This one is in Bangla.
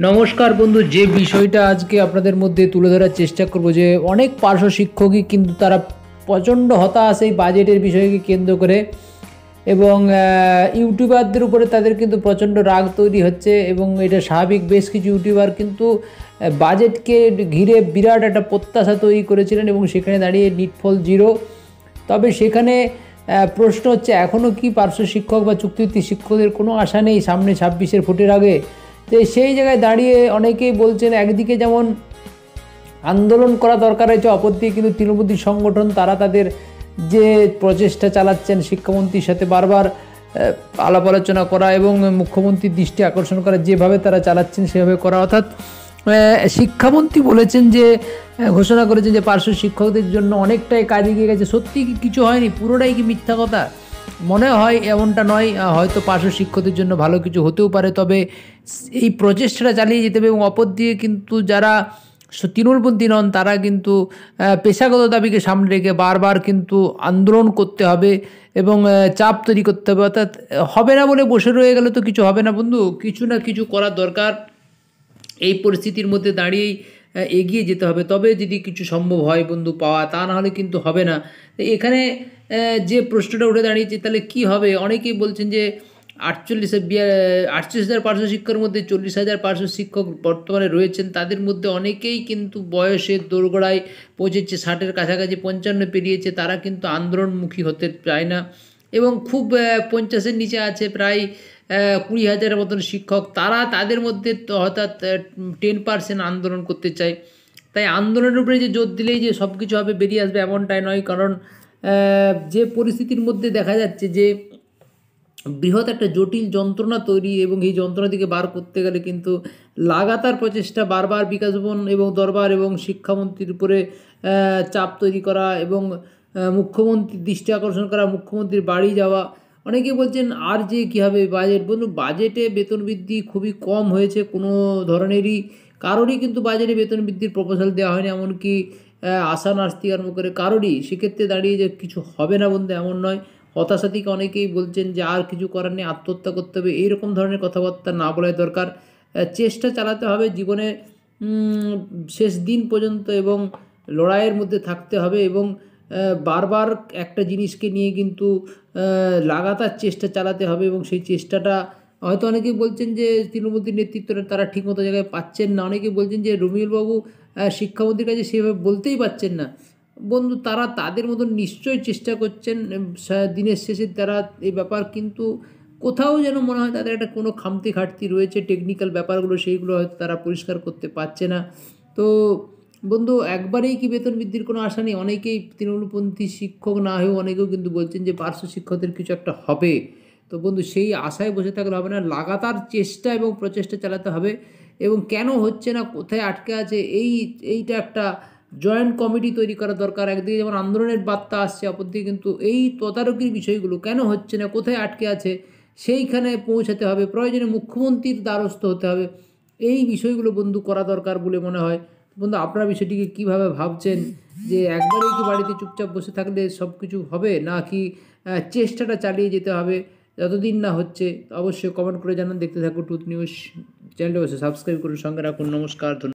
নমস্কার বন্ধু, যে বিষয়টা আজকে আপনাদের মধ্যে তুলে ধরার চেষ্টা করব যে অনেক পার্শ্ব শিক্ষকই কিন্তু তারা প্রচণ্ড হতাশ এই বাজেটের বিষয়কে কেন্দ্র করে, এবং ইউটিউবারদের উপরে তাদের কিন্তু প্রচণ্ড রাগ তৈরি হচ্ছে এবং এটা স্বাভাবিক। বেশ কিছু ইউটিউবার কিন্তু বাজেটকে ঘিরে বিরাট একটা প্রত্যাশা তৈরি করেছিলেন এবং সেখানে দাঁড়িয়ে নিটফল জিরো। তবে সেখানে প্রশ্ন হচ্ছে, এখনও কি পার্শ্ব শিক্ষক বা চুক্তিভিত্তিক শিক্ষকদের কোনো আশা নেই সামনে 26-এর ভোটের আগে? তো সেই জায়গায় দাঁড়িয়ে অনেকেই বলছেন, একদিকে যেমন আন্দোলন করা দরকার হয়েছে, অপরদিকে কিন্তু তৃণমূল সংগঠন তারা তাদের যে প্রচেষ্টা চালাচ্ছেন শিক্ষামন্ত্রীর সাথে বারবার আলাপ আলোচনা করা এবং মুখ্যমন্ত্রীর দৃষ্টি আকর্ষণ করা, যেভাবে তারা চালাচ্ছেন সেভাবে করা। অর্থাৎ শিক্ষামন্ত্রী বলেছেন যে, ঘোষণা করেছেন যে পার্শ্ব শিক্ষকদের জন্য অনেকটাই কাজ এগিয়ে গেছে। সত্যি কি কিছু হয়নি? পুরোটাই কি মিথ্যা কথা? মনে হয় এমনটা নয়। হয়তো পার্শ্ব শিক্ষকদের জন্য ভালো কিছু হতেও পারে, তবে এই প্রচেষ্টাটা চালিয়ে যেতে হবে। এবং অপর দিকে কিন্তু যারা তৃণমূলপন্থী নন তারা কিন্তু পেশাগত দাবিকে সামনে রেখে বারবার কিন্তু আন্দোলন করতে হবে এবং চাপ তৈরি করতে হবে। অর্থাৎ হবে না বলে বসে রয়ে গেলে তো কিছু হবে না বন্ধু, কিছু না কিছু করার দরকার। এই পরিস্থিতির মধ্যে দাঁড়িয়েই এগিয়ে যেতে হবে, তবে যদি কিছু সম্ভব হয় বন্ধু পাওয়া, তা না হলে কিন্তু হবে না। এখানে যে প্রশ্নটা উঠে দাঁড়িয়েছে, তাহলে কি হবে? অনেকেই বলছেন যে 38,000 পার্শ্ব শিক্ষকের মধ্যে 40,000 পার্শ্ব শিক্ষক বর্তমানে রয়েছেন, তাদের মধ্যে অনেকেই কিন্তু বয়সের দোরগোড়ায় পৌঁছেছে, 60-এর কাছাকাছি, 55 পেরিয়েছে। তারা কিন্তু আন্দোলনমুখী হতে চায় না এবং খুব 50-এর নিচে আছে প্রায় 20,000-এর মতন শিক্ষক। তারা তাদের মধ্যে অর্থাৎ 10% আন্দোলন করতে চায়। তাই আন্দোলনের উপরে যে জোর দিলেই যে সব কিছু হবে, বেরিয়ে আসবে, এমনটাই নয়। কারণ যে পরিস্থিতির মধ্যে দেখা যাচ্ছে যে বৃহৎ একটা জটিল যন্ত্রণা তৈরি, এবং এই যন্ত্রণা থেকে বার করতে গেলে কিন্তু লাগাতার প্রচেষ্টা, বারবার বিকাশ ভবন এবং দরবার এবং শিক্ষামন্ত্রীর উপরে চাপ তৈরি করা এবং মুখ্যমন্ত্রীর দৃষ্টি আকর্ষণ করা, মুখ্যমন্ত্রীর বাড়ি যাওয়া। অনেকে বলছেন আর যে কী হবে বাজেট, বন্ধু বাজেটে বেতন বৃদ্ধি খুবই কম হয়েছে, কোনো ধরনেরই কারোরই কিন্তু বাজেটে বেতন বৃদ্ধির প্রপোজাল দেওয়া হয়নি, এমনকি আশা নার্স থেকে আরম্ভ করে কারোরই। সেক্ষেত্রে দাঁড়িয়ে যে কিছু হবে না বন্ধু, এমন নয়। হতাশা থেকে অনেকেই বলছেন যে আর কিছু করার নেই, আত্মহত্যা করতে হবে, এইরকম ধরনের কথাবার্তা না বলাই দরকার। চেষ্টা চালাতে হবে জীবনে শেষ দিন পর্যন্ত এবং লড়াইয়ের মধ্যে থাকতে হবে এবং বারবার একটা জিনিসকে নিয়ে কিন্তু লাগাতার চেষ্টা চালাতে হবে। এবং সেই চেষ্টাটা হয়তো অনেকেই বলছেন যে তৃণমূলের নেতৃত্বটা তারা ঠিকমতো জায়গায় পাচ্ছেন না। অনেকেই বলছেন যে রুমিলবাবু শিক্ষামন্ত্রীর কাছে সেভাবে বলতেই পারছেন না। বন্ধু তারা তাদের মতন নিশ্চয়ই চেষ্টা করছেন, দিনের শেষে তারা এই ব্যাপার, কিন্তু কোথাও যেন মনে হয় তাদের একটা কোনো খামতি ঘাটতি রয়েছে, টেকনিক্যাল ব্যাপারগুলো সেইগুলো হয়তো তারা পরিষ্কার করতে পারছে না। তো বন্ধু একবারেই কি বেতন বৃদ্ধির কোনো আশা নেই? অনেকেই তৃণমূলপন্থী শিক্ষক না হয়েও অনেকেও কিন্তু বলছেন যে পার্শ্ব শিক্ষকদের কিছু একটা হবে। তো বন্ধু সেই আশায় বসে থাকলে হবে না, লাগাতার চেষ্টা এবং প্রচেষ্টা চালাতে হবে। এবং কেন হচ্ছে না, কোথায় আটকে আছে, এইটা একটা জয়েন্ট কমিটি তৈরি করা দরকার। একদিকে যেমন আন্দোলনের বার্তা আসছে, অপরদিকে কিন্তু এই তদারকির বিষয়গুলো কেন হচ্ছে না, কোথায় আটকে আছে, সেইখানে পৌঁছাতে হবে। প্রয়োজনে মুখ্যমন্ত্রীর দ্বারস্থ হতে হবে। এই বিষয়গুলো বন্ধু করা দরকার বলে মনে হয়। বন্ধু আপনারা বিষয়টিকে কীভাবে ভাবছেন, যে একবারেই কি বাড়িতে চুপচাপ বসে থাকলে সব কিছু হবে, নাকি চেষ্টাটা চালিয়ে যেতে হবে যতদিন না হচ্ছে? অবশ্যই কমেন্ট করে জানান। দেখতে থাকুন ট্রুথ নিউজ চ্যানেলটি, অবশ্যই সাবস্ক্রাইব করুন, সঙ্গে রাখুন। নমস্কার, ধন্যবাদ।